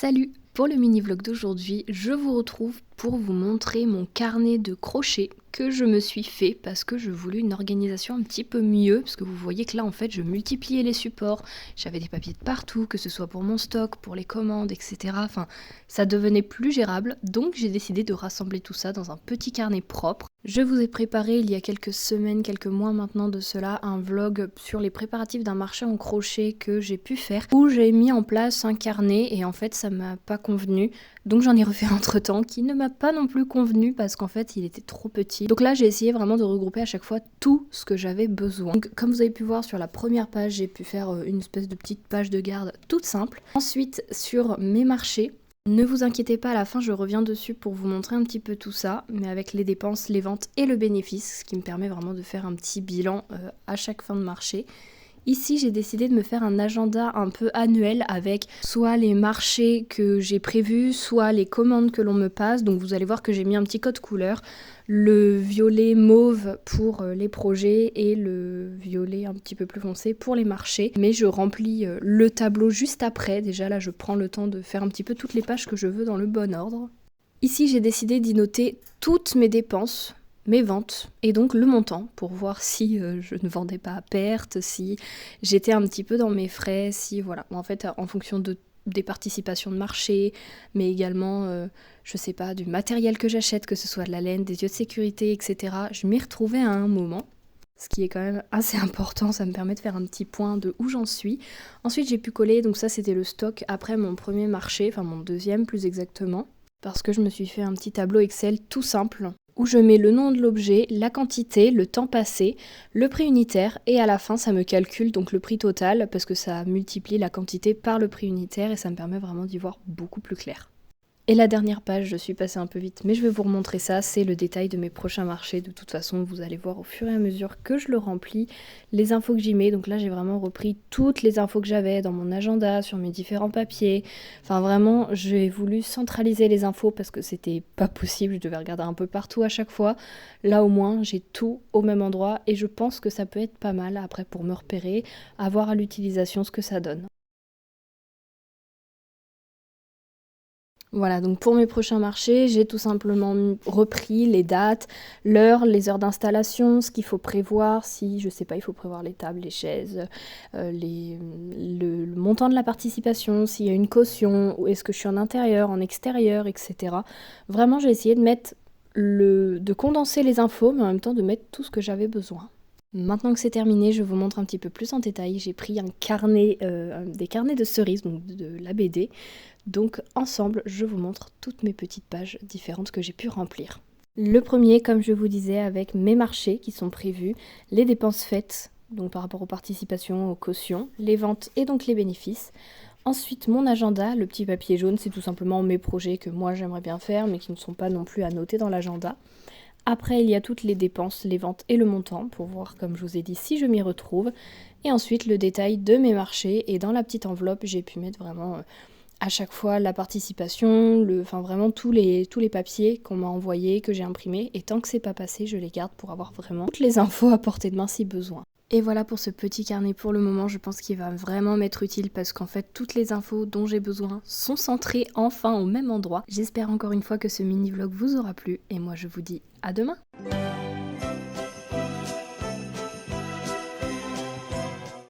Salut! Pour le mini-vlog d'aujourd'hui, je vous retrouve pour vous montrer mon carnet de crochet que je me suis fait parce que je voulais une organisation un petit peu mieux, parce que vous voyez que là en fait je multipliais les supports, j'avais des papiers de partout, que ce soit pour mon stock, pour les commandes, etc. Enfin, ça devenait plus gérable, donc j'ai décidé de rassembler tout ça dans un petit carnet propre. Je vous ai préparé il y a quelques semaines, quelques mois maintenant de cela, un vlog sur les préparatifs d'un marché en crochet que j'ai pu faire, où j'ai mis en place un carnet et en fait ça m'a pas convenu, donc j'en ai refait un entre temps qui ne m'a pas non plus convenu parce qu'en fait il était trop petit. Donc là j'ai essayé vraiment de regrouper à chaque fois tout ce que j'avais besoin. Donc comme vous avez pu voir sur la première page, j'ai pu faire une espèce de petite page de garde toute simple. Ensuite sur mes marchés, ne vous inquiétez pas, à la fin je reviens dessus pour vous montrer un petit peu tout ça, mais avec les dépenses, les ventes et le bénéfice, ce qui me permet vraiment de faire un petit bilan à chaque fin de marché. Ici, j'ai décidé de me faire un agenda un peu annuel avec soit les marchés que j'ai prévus, soit les commandes que l'on me passe. Donc vous allez voir que j'ai mis un petit code couleur, le violet mauve pour les projets et le violet un petit peu plus foncé pour les marchés. Mais je remplis le tableau juste après. Déjà là, je prends le temps de faire un petit peu toutes les pages que je veux dans le bon ordre. Ici, j'ai décidé d'y noter toutes mes dépenses, mes ventes et donc le montant pour voir si je ne vendais pas à perte, si j'étais un petit peu dans mes frais, si voilà. En fait, en fonction des participations de marché, mais également, je sais pas, du matériel que j'achète, que ce soit de la laine, des yeux de sécurité, etc. Je m'y retrouvais à un moment. Ce qui est quand même assez important, ça me permet de faire un petit point de où j'en suis. Ensuite, j'ai pu coller, donc ça c'était le stock après mon premier marché, enfin mon deuxième plus exactement, parce que je me suis fait un petit tableau Excel tout simple où je mets le nom de l'objet, la quantité, le temps passé, le prix unitaire et à la fin ça me calcule donc le prix total parce que ça multiplie la quantité par le prix unitaire et ça me permet vraiment d'y voir beaucoup plus clair. Et la dernière page, je suis passée un peu vite, mais je vais vous remontrer ça, c'est le détail de mes prochains marchés. De toute façon, vous allez voir au fur et à mesure que je le remplis, les infos que j'y mets. Donc là, j'ai vraiment repris toutes les infos que j'avais dans mon agenda, sur mes différents papiers. Enfin vraiment, j'ai voulu centraliser les infos parce que c'était pas possible, je devais regarder un peu partout à chaque fois. Là au moins, j'ai tout au même endroit et je pense que ça peut être pas mal après pour me repérer, à voir à l'utilisation ce que ça donne. Voilà, donc pour mes prochains marchés, j'ai tout simplement repris les dates, l'heure, les heures d'installation, ce qu'il faut prévoir, si, je sais pas, il faut prévoir les tables, les chaises, le montant de la participation, s'il y a une caution, ou est-ce que je suis en intérieur, en extérieur, etc. Vraiment, j'ai essayé de mettre de condenser les infos, mais en même temps de mettre tout ce que j'avais besoin. Maintenant que c'est terminé, je vous montre un petit peu plus en détail. J'ai pris un carnet, des carnets de cerises, donc de la BD. Donc ensemble, je vous montre toutes mes petites pages différentes que j'ai pu remplir. Le premier, comme je vous disais, avec mes marchés qui sont prévus, les dépenses faites, donc par rapport aux participations, aux cautions, les ventes et donc les bénéfices. Ensuite, mon agenda, le petit papier jaune, c'est tout simplement mes projets que moi j'aimerais bien faire, mais qui ne sont pas non plus à noter dans l'agenda. Après, il y a toutes les dépenses, les ventes et le montant pour voir, comme je vous ai dit, si je m'y retrouve. Et ensuite, le détail de mes marchés. Et dans la petite enveloppe, j'ai pu mettre vraiment à chaque fois la participation, enfin vraiment tous les papiers qu'on m'a envoyés, que j'ai imprimés. Et tant que c'est pas passé, je les garde pour avoir vraiment toutes les infos à portée de main si besoin. Et voilà pour ce petit carnet pour le moment, je pense qu'il va vraiment m'être utile parce qu'en fait toutes les infos dont j'ai besoin sont centrées enfin au même endroit. J'espère encore une fois que ce mini vlog vous aura plu et moi je vous dis à demain.